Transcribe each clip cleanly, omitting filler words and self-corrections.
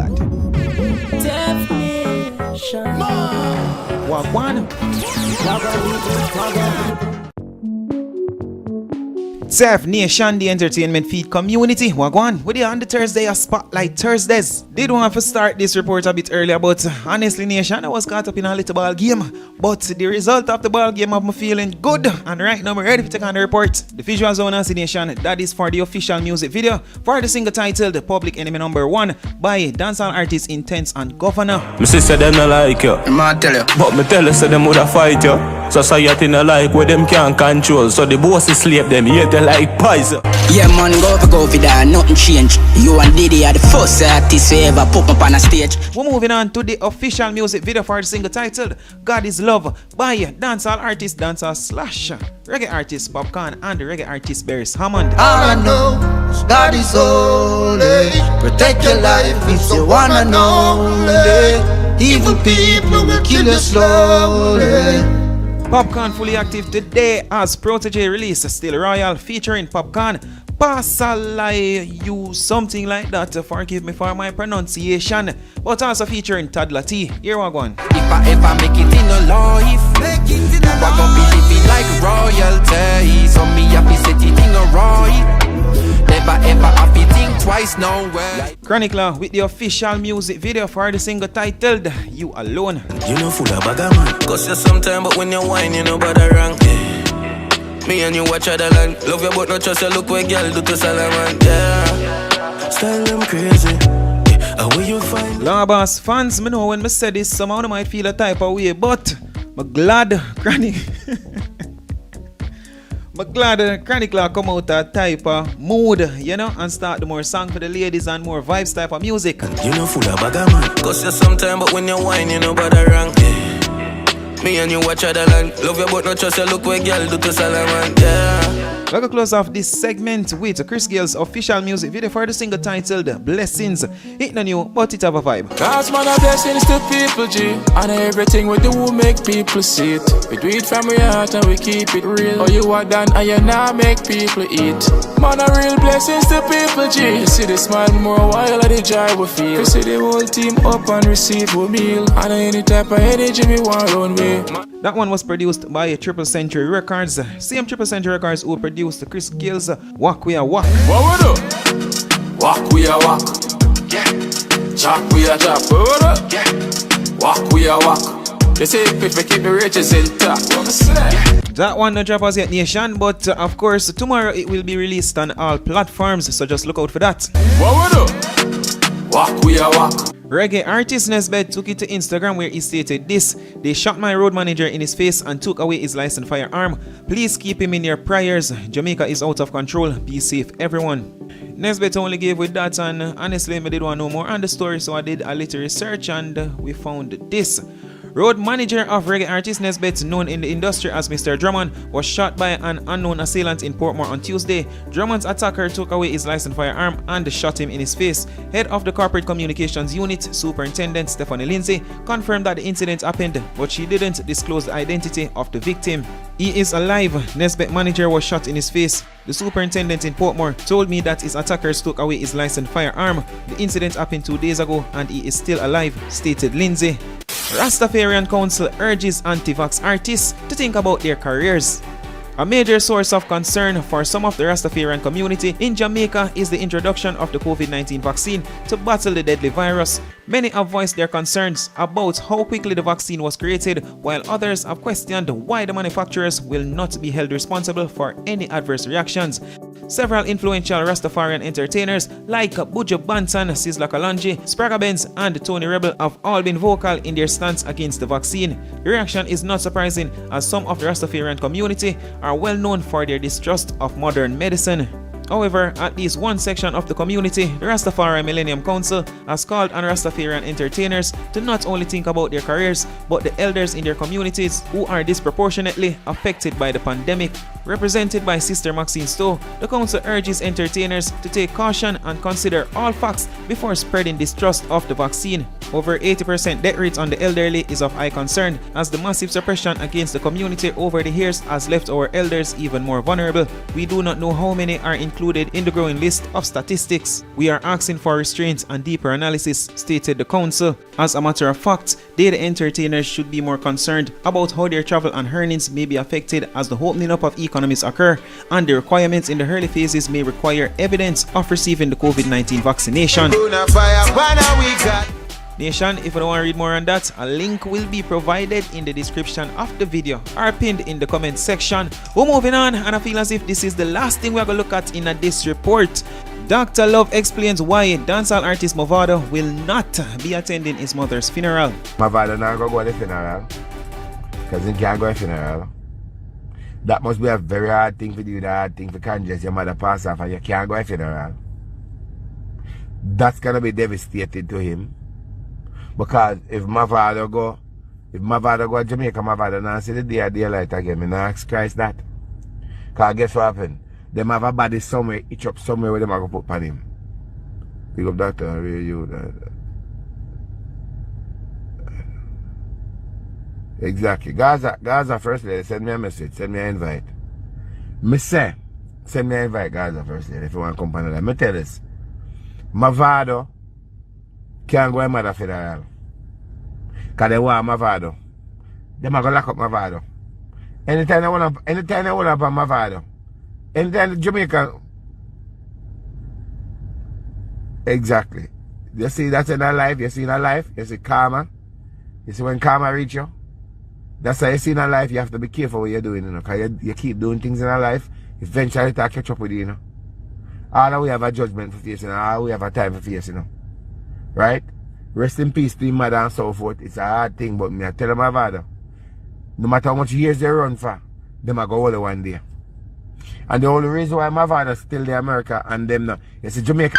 God. Wagwan. Surf Nation, the entertainment feed community. Wagwan, with you on the Thursday of Spotlight Thursdays. Did want to start this report a bit earlier, but honestly, Nation, I was caught up in a little ball game. But the result of the ball game have me feeling good. And right now, I'm ready to take on the report. The visual zone and Nation, that is for the official music video for the single titled Public Enemy Number 1 by dancehall artist Intense and Governor. My sister them not like you, I tell you. But me tell you, say them woulda fight you. Society not like where them can't control. So the bosses slave them, hate them like pies. Yeah man, go for that, nothing change. You and Diddy are the first artists who ever pop up on a stage. We're moving on to the official music video for the single titled God Is Love by dancehall artist, dancehall slash reggae artist Popcorn and the reggae artist Beres Hammond. All I know is God is holy. Protect your life if you wanna know. Evil people will kill you slowly. Popcorn fully active today as Protege release Still Royal featuring Popcorn. Pasalai, you something like that. Forgive me for my pronunciation. But also featuring Toddler T. Here we go. If I ever make it in a life, I gon' be living like royalty. So me happy set it in a right. Never ever happy think twice, no way. Chronicler with the official music video for the single titled You Alone. You know full of bagger man. Cause you sometime, but when you whine, you know bother wrong. Me and you watch other land. Love you but not trust you. Look where girl do to Salaman. Yeah, style them crazy. How will you find Long Boss fans, me know when me say this, somehow might feel a type of way, but I'm glad Chronicler come out a type of mood, you know, and start the more song for the ladies and more vibes type of music. You know full of bagger man. Cause you sometime, but when you whine, you know bother wrong. Me and you watch other land. Love you but not trust you. Look where girl do to Salaman. Yeah. We're going to close off this segment with Chris Gale's official music video for the single titled Blessings. It no new, but it have a vibe. God's man a blessings to people, G. And everything we do will make people see it. We do it from our heart and we keep it real. Oh, you are done and you now make people eat. Man a real blessings to people, G. You see the smile more while of the joy we feel. You see the whole team up and receive a meal. And any type of energy me want run way. That one was produced by Triple Century Records. Same Triple Century Records who produced Chris Gale's Walk We A Walk. What we do? Walk we a walk. Yeah. Chop we a chop. What we do? Yeah. Walk we a walk. They say if we keep the riches intact. What we say? That one no drop as yet, Nation, but of course tomorrow it will be released on all platforms, so just look out for that. What we do? Walk we a walk. Reggae artist Nesbeth took it to Instagram where he stated this: "They shot my road manager in his face and took away his licensed firearm. Please keep him in your prayers. Jamaica is out of control. Be safe, everyone." Nesbeth only gave with that, and honestly, I did want to know more on the story, so I did a little research and we found this. Road manager of reggae artist Nesbeth, known in the industry as Mr. Drummond, was shot by an unknown assailant in Portmore on Tuesday. Drummond's attacker took away his licensed firearm and shot him in his face. Head of the Corporate Communications Unit, Superintendent Stephanie Lindsay, confirmed that the incident happened, but she didn't disclose the identity of the victim. He is alive. Nesbeth manager was shot in his face. The superintendent in Portmore told me that his attackers took away his licensed firearm. The incident happened 2 days ago and he is still alive, stated Lindsay. Rastafarian Council urges anti-vax artists to think about their careers. A major source of concern for some of the Rastafarian community in Jamaica is the introduction of the COVID-19 vaccine to battle the deadly virus. Many have voiced their concerns about how quickly the vaccine was created, while others have questioned why the manufacturers will not be held responsible for any adverse reactions. Several influential Rastafarian entertainers like Buju Banton, Sizzla Kalonji, Spragga Benz and Tony Rebel have all been vocal in their stance against the vaccine. The reaction is not surprising as some of the Rastafarian community are well known for their distrust of modern medicine. However, at least one section of the community, the Rastafari Millennium Council, has called on Rastafarian entertainers to not only think about their careers, but the elders in their communities who are disproportionately affected by the pandemic. Represented by Sister Maxine Stowe, the council urges entertainers to take caution and consider all facts before spreading distrust of the vaccine. Over 80% death rates on the elderly is of high concern, as the massive suppression against the community over the years has left our elders even more vulnerable. We do not know how many are included in the growing list of statistics. We are asking for restraint and deeper analysis, stated the council. As a matter of fact, they, the entertainers, should be more concerned about how their travel and earnings may be affected as the opening up of economies occur, and the requirements in the early phases may require evidence of receiving the COVID-19 vaccination. Nation, if you don't want to read more on that, a link will be provided in the description of the video or pinned in the comment section. We're moving on, and I feel as if this is the last thing we're going to look at in this report. Dr. Love explains why dancehall artist Mavado will not be attending his mother's funeral. Mavado not going to go to the funeral because he can't go to the funeral. That must be a very hard thing for you, the hard thing for conscious. Your mother pass off and you can't go to the funeral. That's going to be devastating to him. Because if Mavado go to Jamaica, Mavado not see the day of daylight again. I not ask Christ that. Because guess what happened? Them have a body somewhere, each up somewhere where them are going to put on him. Pick up doctor, you. Exactly. Gaza first lady, send me a message, send me an invite. Me say, send me an invite, Gaza first lady, if you want to come on that. Me tell this. Mavado can't go to mother funeral. Because they want Mavado. They are going to lock up Mavado. Anytime they want to Mavado. Anytime Jamaica. Exactly. You see that's in our life. You see in our life. You see karma. You see when karma reach you. That's how you see in our life. You have to be careful what you're doing, you know. Because you keep doing things in our life. Eventually it'll catch up with you, you know. All we have a judgment for facing, all we have a time for facing, you know. Right? Rest in peace to him, mother and so forth. It's a hard thing, but me I tell my father, no matter how much years they run for, them I go all one day. And the only reason why my father still in America and them now, you see Jamaica.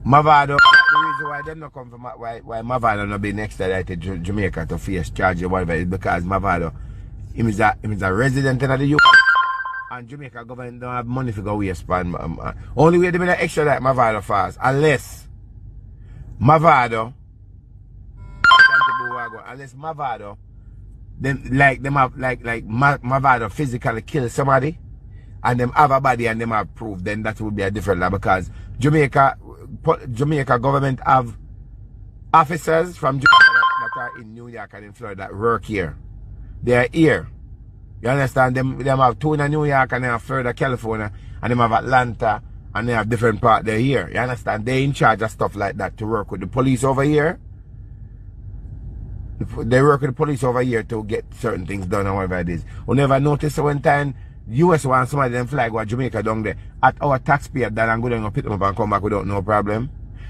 Mavado, the reason why them not come from why Mavado not be next to Jamaica to face charge or whatever is because Mavado, him is a resident in the US. And Jamaica government don't have money to go waste. Only way they make extra like Mavado fast, unless Mavado, Mavado physically kill somebody, and them have a body and them have proof, then that would be a different law because Jamaica government have officers from Jamaica that are in New York and in Florida that work here. They are here. You understand? Them have two in New York and they have Florida, California, and them have Atlanta. And they have different parts there here. You understand? They're in charge of stuff like that to work with the police over here. They work with the police over here to get certain things done and whatever it is. We never noticed one time US wants somebody them fly go to Jamaica down there at our taxpayer that I'm going to pick them up and come back without no problem.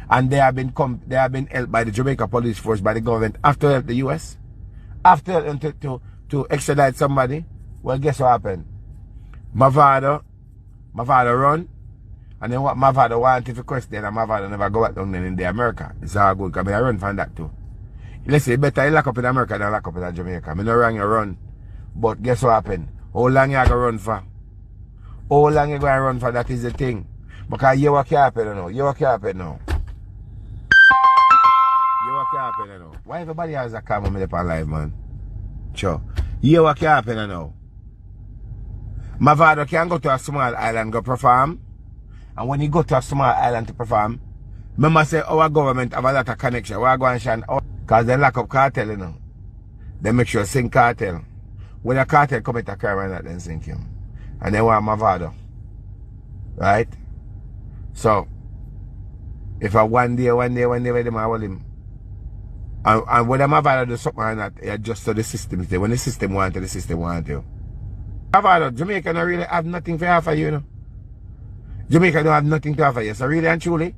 And they have been helped by the Jamaica police force, by the government, after help the US. After help them to extradite somebody. Well, guess what happened? Mavado run. And then what Mavado wanted to question, and Mavado never go back down in America. It's all good, because I run from that too. Listen, better you lock up in America than lock up in Jamaica. I no wrong you run. But guess what happened? How long you going to run for? How long you going to run for? That is the thing. Because you what can happen now. You what can happen now. You what can happen now. Why everybody has a camera me up on live, man? Sure. You what can happen now. Mavado can go to a small island go perform. And when you go to a small island to perform, remember say our government have a lot of connection. We are going to shine out. Because they lock up cartel, you know. They make sure sink cartel. When a cartel commit a crime and that, then sink him. And they want Mavado. Right? So, if I one day, where them I hold him. And when Mavado do something like that, it adjusts to the system. When the system wants to, the system wants to. Mavado, Jamaica don't really have nothing to offer you, you know. Jamaica don't have nothing to offer you. So really and truly,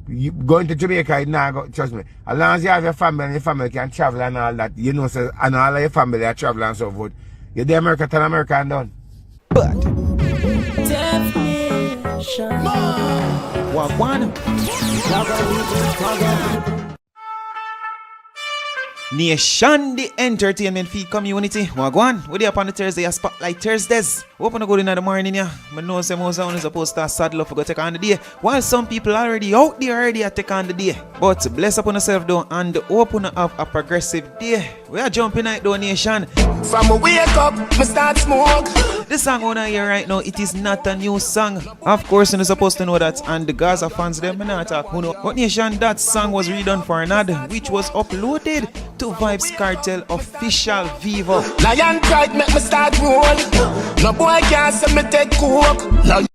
you going to Jamaica, now go, trust me. As long as you have your family and your family can travel and all that, you know, so, and all of your family are travel and so forth, you're the America to America and done. But Wagwan. Nation, the entertainment feed community. Wagwan, we there upon the Thursday, a Spotlight Thursdays. Open to go in the morning, yeah. I know some more sound is supposed to saddle up for go take on the day. While some people already out there already are take on the day. But bless upon yourself though, and open up a progressive day. We are jumping at donation. From a wake up, me start smoke. The song on here right now, it is not a new song. Of course, you're supposed to know that, and the Gaza fans, them not talk who know. But nation, that song was redone for an ad, which was uploaded to Vibes Cartel official Vivo. Lion pride make me start roll. No boy can't say me take coke.